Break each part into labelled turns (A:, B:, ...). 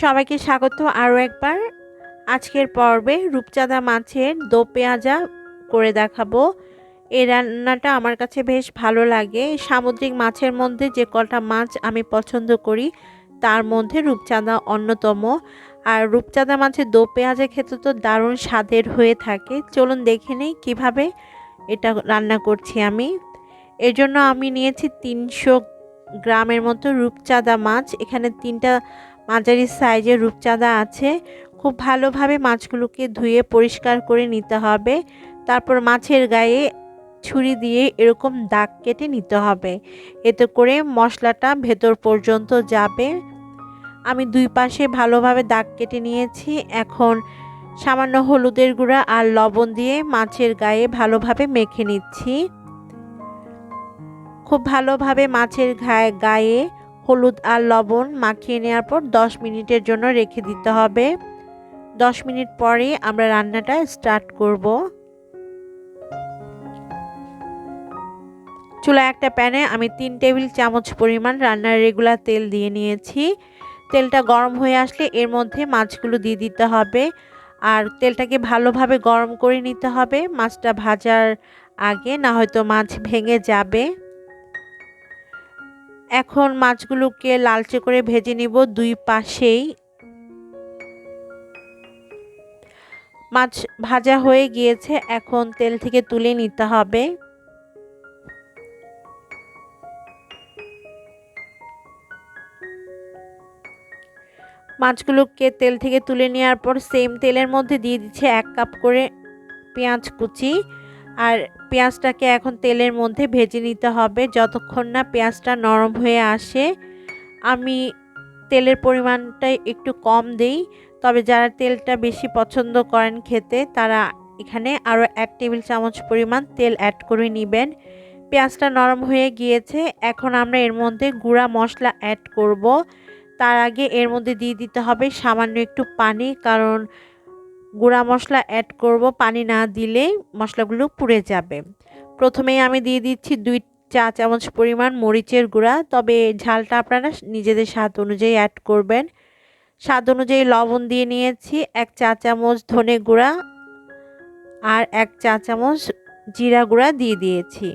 A: সবাইকে স্বাগত আরও একবার। আজকের পর্বে রূপচাঁদা মাছের দো পেঁয়াজা করে দেখাবো। এই রান্নাটা আমার কাছে বেশ ভালো লাগে। সামুদ্রিক মাছের মধ্যে যে কটা মাছ আমি পছন্দ করি তার মধ্যে রূপচাঁদা অন্যতম। আর রূপচাঁদা মাছের দো পেঁয়াজা খেতে তো দারুণ স্বাদের হয়ে থাকে। চলুন দেখে নিই কীভাবে এটা রান্না করছি আমি। এর জন্য আমি নিয়েছি 300 গ্রামের মতো রূপচাঁদা মাছ। এখানে 3টা মাঝারি সাইজের রূপচাঁদা আছে। খুব ভালোভাবে মাছগুলোকে ধুয়ে পরিষ্কার করে নিতে হবে। তারপর মাছের গায়ে ছুরি দিয়ে এরকম দাগ কেটে নিতে হবে, এতে করে মশলাটা ভেতর পর্যন্ত যাবে। আমি দুই পাশে ভালোভাবে দাগ কেটে নিয়েছি। এখন সামান্য হলুদের গুঁড়া আর লবণ দিয়ে মাছের গায়ে ভালোভাবে মেখে নিচ্ছি। খুব ভালোভাবে মাছের গায়ে হলুদ আর লবণ মাখিয়ে নেওয়ার পর 10 মিনিটের জন্য রেখে দিতে হবে। 10 মিনিট পরে আমরা রান্নাটা স্টার্ট করব। চুলায় একটা প্যানে আমি 3 টেবিল চামচ পরিমাণ রান্নার রেগুলার তেল দিয়ে নিয়েছি। তেলটা গরম হয়ে আসলে এর মধ্যে মাছগুলো দিয়ে দিতে হবে আর তেলটাকে ভালোভাবে গরম করে নিতে হবে মাছটা ভাজার আগে, না হয়তো মাছ ভেঙে যাবে। এখন মাছগুলোকে লালচে করে ভেজে নিব দুই পাশেই। মাছ ভাজা হয়ে গিয়েছে, এখন তেল থেকে তুলে নিতে হবে। মাছগুলোকে তেল থেকে তুলে নেওয়ার পর সেম তেলের মধ্যে দিয়ে দিচ্ছে 1 কাপ করে পেঁয়াজ কুচি। আর পেঁয়াজটাকে এখন তেলের মধ্যে ভেজে নিতে হবে যতক্ষণ না পেঁয়াজটা নরম হয়ে আসে। আমি তেলের পরিমাণটা একটু কম দেই, তবে যারা তেলটা বেশি পছন্দ করেন খেতে তারা এখানে আরও 1 টেবিল চামচ পরিমাণ তেল অ্যাড করে নেবেন। পেঁয়াজটা নরম হয়ে গিয়েছে, এখন আমরা এর মধ্যে গুঁড়া মশলা অ্যাড করব। তার আগে এর মধ্যে দিয়ে দিতে হবে সামান্য একটু পানি, কারণ গুঁড়া মশলা অ্যাড করব, পানি না দিলে মশলাগুলো পুড়ে যাবে। প্রথমেই আমি দিয়ে দিচ্ছি 2 চা চামচ পরিমাণ মরিচের গুঁড়া, তবে ঝালটা আপনারা নিজেদের স্বাদ অনুযায়ী অ্যাড করবেন। স্বাদ অনুযায়ী লবণ দিয়ে নিয়েছি, 1 চা চামচ ধনে গুঁড়া আর 1 চা চামচ জিরা গুঁড়া দিয়ে দিয়েছি।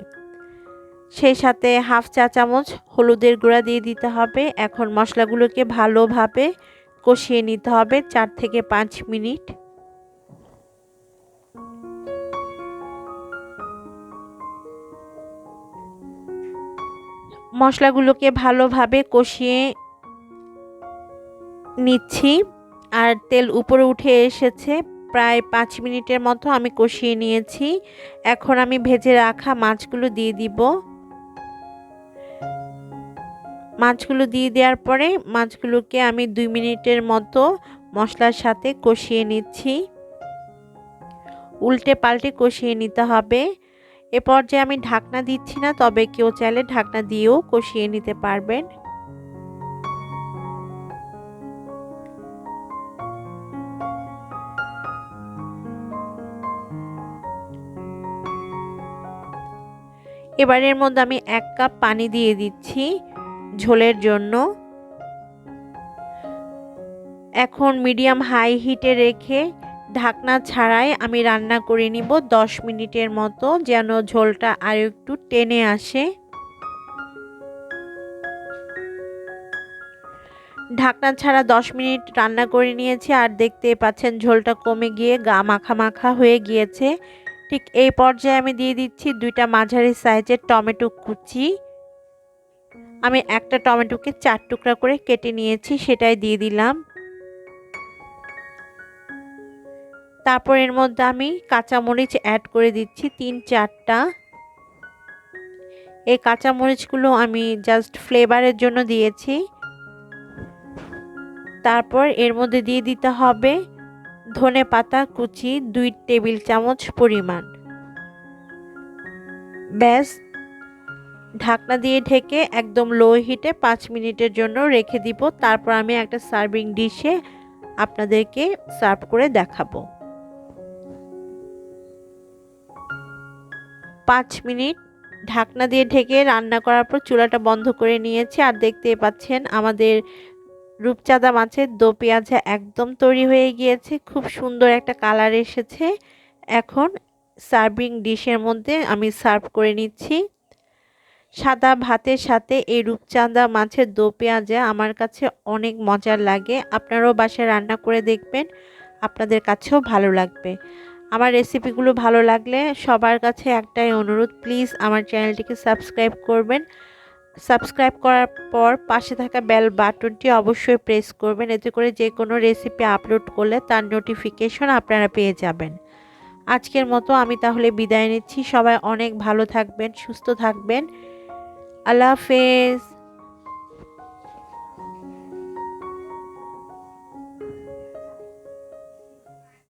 A: সেই সাথে হাফ চা চামচ হলুদের গুঁড়া দিয়ে দিতে হবে। এখন মশলাগুলোকে ভালোভাবে কষিয়ে নিতে হবে 4 থেকে 5 মিনিট। মশলাগুলোকে ভালোভাবে কষিয়ে নিচ্ছি আর তেল উপরে উঠে এসেছে। প্রায় 5 মিনিটের মতো আমি কষিয়ে নিয়েছি। এখন আমি ভেজে রাখা মাছগুলো দিয়ে দিব। মাছগুলো দিয়ে দেওয়ার পরে মাছগুলোকে আমি 2 মিনিটের মতো মশলার সাথে কষিয়ে নিচ্ছি। উল্টে পাল্টে কষিয়ে নিতে হবে। এ পর্যায়ে আমি ঢাকনা দিচ্ছি না, তবে কেউ চাইলে ঢাকনা দিয়েও কষিয়ে নিতে পারবেন। এবার এর মধ্যে আমি 1 কাপ পানি দিয়ে দিচ্ছি ঝোলের জন্য। এখন মিডিয়াম হাই হিটে রেখে ঢাকনা ছাড়াই আমি রান্না করে নিব 10 মিনিটের মতো, যেন ঝোলটা আর একটু টেনে আসে। ঢাকনা ছাড়া 10 মিনিট রান্না করে নিয়েছি আর দেখতে পাচ্ছেন ঝোলটা কমে গিয়ে গা মাখা মাখা হয়ে গিয়েছে। ঠিক এই পর্যায়ে আমি দিয়ে দিচ্ছি 2টা মাঝারি সাইজের টমেটো কুচি। আমি একটা টমেটোকে 4 টুকরা করে কেটে নিয়েছি, সেটাই দিয়ে দিলাম। তারপর এর মধ্যে আমি কাঁচামরিচ অ্যাড করে দিচ্ছি 3-4টা। এই কাঁচামরিচগুলো আমি জাস্ট ফ্লেভারের জন্য দিয়েছি। তারপর এর মধ্যে দিয়ে দিতে হবে ধনেপাতা কুচি 2 টেবিল চামচ পরিমাণ। ব্যাস, ঢাকনা দিয়ে ঢেকে একদম লো হিটে 5 মিনিটের জন্য রেখে দিব। তারপর আমি একটা সার্ভিং ডিশে আপনাদেরকে সার্ভ করে দেখাবো। 5 মিনিট ঢাকনা দিয়ে ঢেকে রান্না করার পর চুলাটা বন্ধ করে নিয়েছি আর দেখতে পাচ্ছেন আমাদের রূপচাঁদা মাছের দো পেঁয়াজা একদম তৈরি হয়ে গিয়েছে, খুব সুন্দর একটা কালার এসেছে। এখন সার্ভিং ডিশের মধ্যে আমি সার্ভ করে নিচ্ছি। সাদা ভাতের সাথে এই রূপচাঁদা মাছের দো পেঁয়াজা আমার কাছে অনেক মজার লাগে। আপনারাও বাসায় রান্না করে দেখবেন, আপনাদের কাছেও ভালো লাগবে। আমার রেসিপিগুলো ভালো লাগলে সবার কাছে একটাই অনুরোধ, প্লিজ আমার চ্যানেলটিকে সাবস্ক্রাইব করবেন। সাবস্ক্রাইব করার পর পাশে থাকা বেল বাটনটি অবশ্যই প্রেস করবেন, এতে করে যে কোনো রেসিপি আপলোড করলে তার নোটিফিকেশন আপনারা পেয়ে যাবেন। আজকের মতো আমি তাহলে বিদায় নিচ্ছি। সবাই অনেক ভালো থাকবেন, সুস্থ থাকবেন। আল্লাহ হাফেজ।